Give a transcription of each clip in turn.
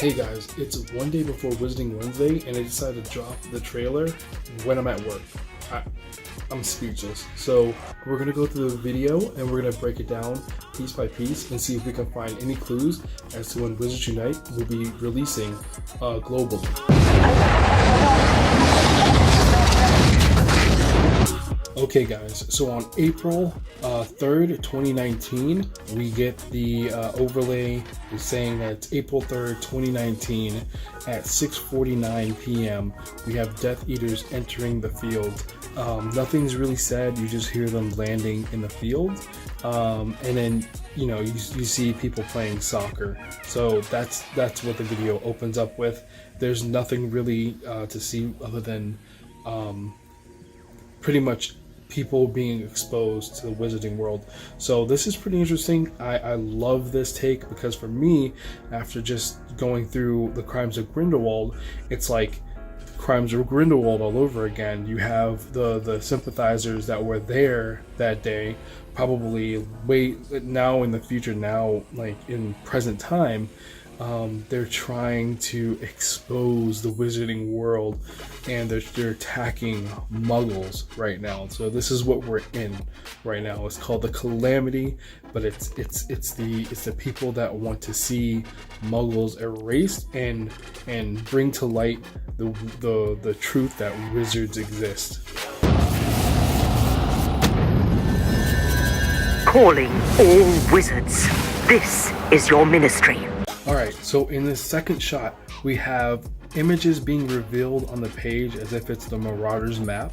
Hey guys, it's one day before Wizarding Wednesday and I decided to drop the trailer when I'm at work. I'm speechless. So we're going to go through the video and we're going to break it down piece by piece and see if we can find any clues as to when Wizards Unite will be releasing globally. Okay guys, so on April 3rd, 2019, we get the overlay saying that it's April 3rd, 2019 at 6:49 p.m. We have Death Eaters entering the field. Nothing's really said, you just hear them landing in the field. And then, you see people playing soccer. So that's what the video opens up with. There's nothing really to see other than pretty much people being exposed to the wizarding world. So this is pretty interesting. I love this take because for me, after just going through the Crimes of Grindelwald, it's like Crimes of Grindelwald all over again. You have the sympathizers that were there that day, probably now in the future, now like in present time, they're trying to expose the wizarding world, and they're attacking muggles right now. So this is what we're in right now. It's called the Calamity, but it's the people that want to see muggles erased and bring to light the truth that wizards exist. Calling all wizards. This is your ministry. Alright, so in the second shot, we have images being revealed on the page as if it's the Marauders map.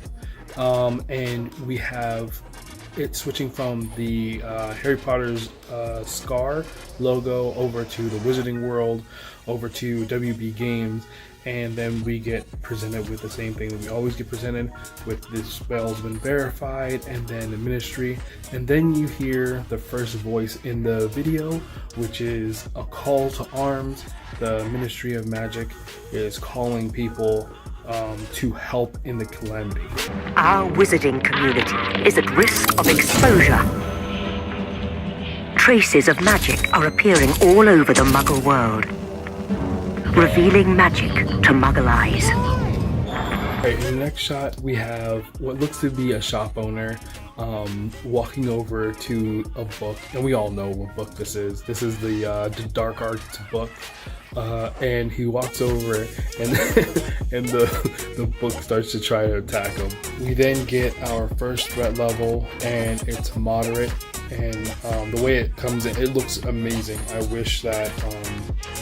And we have it switching from the Harry Potter's Scar logo over to the Wizarding World, over to WB Games, and then we get presented with the same thing that we always get presented with: the spell's been verified, and then the ministry, and then you hear the first voice in the video, which is a call to arms. The Ministry of Magic is calling people to help in the calamity. Our wizarding community is at risk of exposure. Traces of magic are appearing all over the Muggle world, revealing magic to Muggle eyes. Right, in the next shot, we have what looks to be a shop owner walking over to a book, and we all know what book this is. This is the Dark Arts book, and he walks over, and and the book starts to try to attack him. We then get our first threat level, and it's moderate. And the way it comes in, it looks amazing. I wish that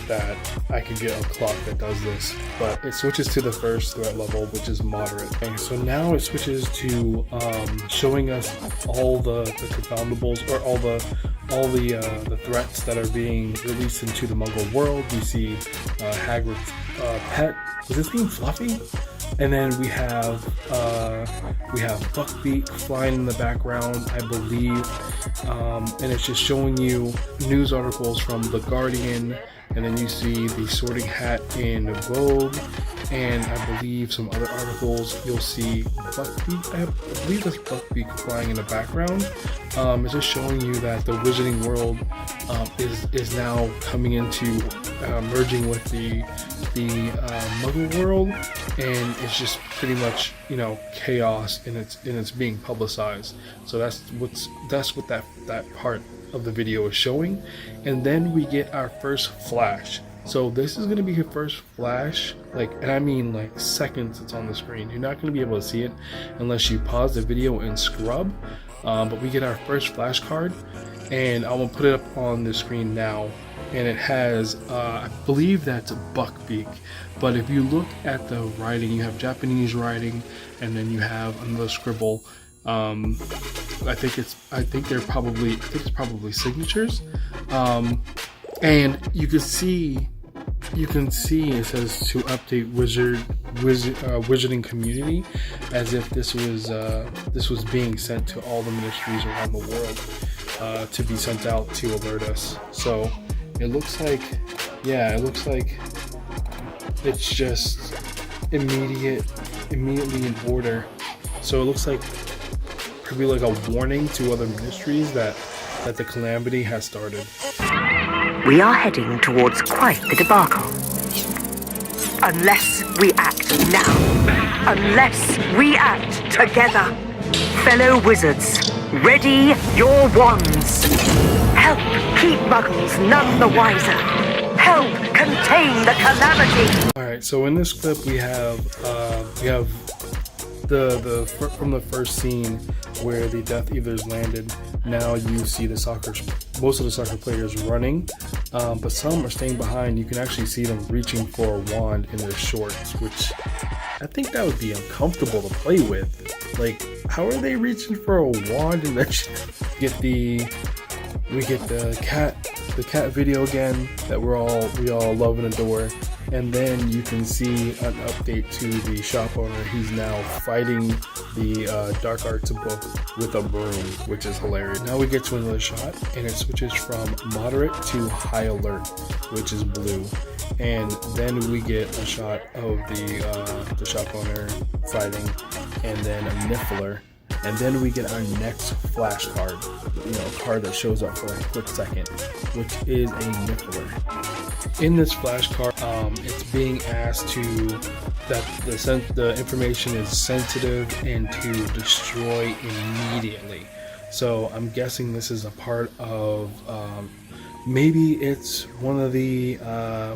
that I could get a clock that does this, but it switches to the first threat level, which is moderate. And so now it switches to showing us all the confoundables, or all the threats that are being released into the Muggle world. We see Hagrid's pet. Was this being Fluffy? And then we have Buckbeak flying in the background, I believe, and it's just showing you news articles from The Guardian, and then you see the Sorting Hat in Vogue, and I believe some other articles. You'll see Buckbeak. I believe that's Buckbeak flying in the background. It's just showing you that the wizarding world is now coming into merging with the Muggle world, and it's just pretty much chaos, and it's being publicized. So that's what that part of the video is showing. And then we get our first flash. So this is going to be your first flash, and I mean like seconds it's on the screen. You're not going to be able to see it unless you pause the video and scrub. But we get our first flash card, and I'm going to put it up on the screen now. And it has, I believe that's a Buckbeak. But if you look at the writing, you have Japanese writing, and then you have another scribble. I think it's probably signatures. And you can see it says to update wizarding community, as if this was being sent to all the ministries around the world to be sent out to alert us. So it looks like it's just immediately in order. So it looks like probably like a warning to other ministries that the calamity has started. We are heading towards quite the debacle. unless we act now. Unless we act together. Fellow wizards, ready your wands. Help keep muggles none the wiser. Help contain the calamity. All right, so in this clip we have from the first scene where the Death Eaters landed. Now you see most of the soccer players running, but some are staying behind. You can actually see them reaching for a wand in their shorts, which I think that would be uncomfortable to play with. Like, how are they reaching for a wand in their we get the cat video again that we all love and adore. And then you can see an update to the shop owner. He's now fighting the Dark Arts book with a broom, which is hilarious. Now we get to another shot, and it switches from moderate to high alert, which is blue. And then we get a shot of the shop owner fighting, and then a Niffler. And then we get our next flash card, a card that shows up for a quick second, which is a Niffler. In this flash card, it's being asked that the information is sensitive and to destroy immediately. So I'm guessing this is a part of maybe it's one of the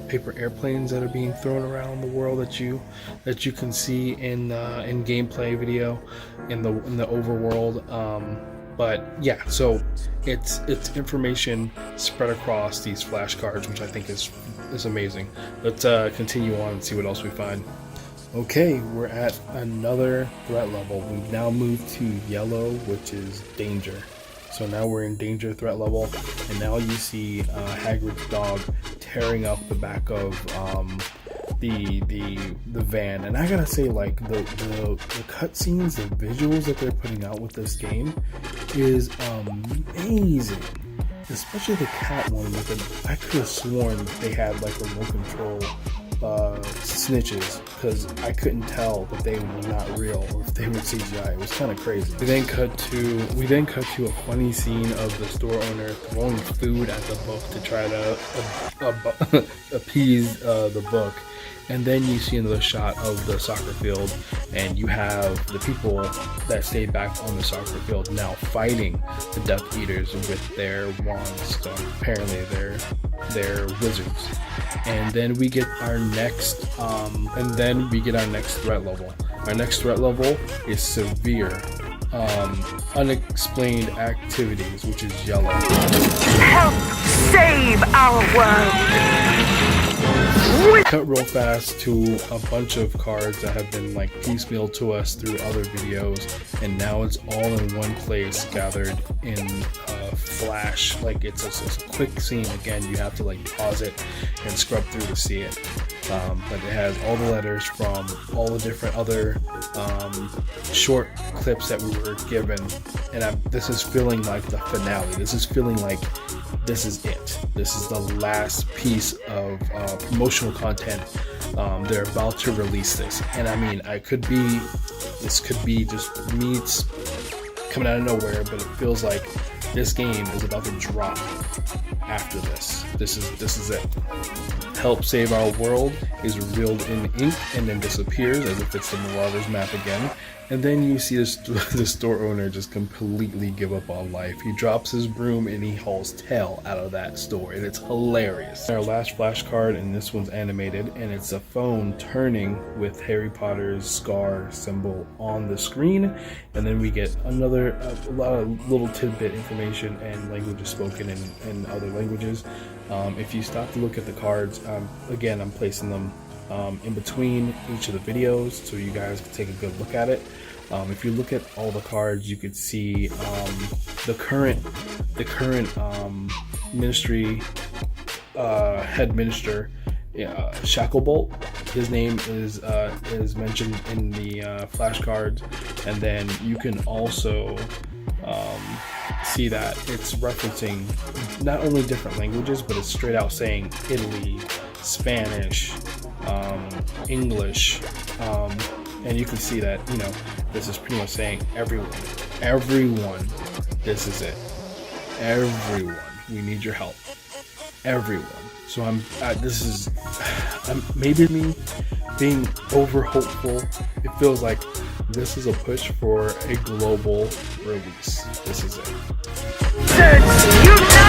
paper airplanes that are being thrown around the world that you can see in gameplay video in the overworld. But yeah, so it's information spread across these flashcards, which I think is amazing. Let's continue on and see what else we find. Okay, we're at another threat level. We've now moved to yellow, which is danger. So now we're in danger threat level, and now you see Hagrid's dog tearing up the back of the van. And I gotta say, like, the cutscenes, the visuals that they're putting out with this game is amazing. Especially the cat one with it. I could have sworn they had like remote control snitches, because I couldn't tell that they were not real or if they were CGI. It was kind of crazy. We then cut to a funny scene of the store owner throwing food at the book to try to appease the book. And then you see another shot of the soccer field, and you have the people that stayed back on the soccer field now fighting the Death Eaters with their wands. So apparently they're wizards. And then we get our next threat level. Our next threat level is severe unexplained activities, which is yellow. Help save our world. Cut real fast to a bunch of cards that have been like piecemeal to us through other videos, and now it's all in one place gathered in flash. Like it's a quick scene. Again, you have to like pause it and scrub through to see it. But it has all the letters from all the different other short clips that we were given, and this is feeling like the finale. This is feeling like this is it. This is the last piece of promotional content. They're about to release this, and I mean, this could be just me coming out of nowhere, but it feels like this game is about to drop after this. This is it. Help Save Our World is revealed in ink and then disappears as if it's the Marauders map again. And then you see the store owner just completely give up on life. He drops his broom and he hauls tail out of that store, and it's hilarious. Our last flashcard, and this one's animated, and it's a phone turning with Harry Potter's scar symbol on the screen. And then we get a lot of little tidbit information and languages spoken in other languages. If you stop to look at the cards, again, I'm placing them in between each of the videos so you guys can take a good look at it. If you look at all the cards, you could see the current ministry head minister, Shacklebolt. His name is mentioned in the flashcards, and then you can also see that it's referencing not only different languages, but it's straight out saying Italy, Spanish, English, and you can see that, this is pretty much saying everyone, this is it. Everyone, we need your help. Everyone. So maybe me, being over hopeful. It feels like this is a push for a global release. This is it. Wizards, unite!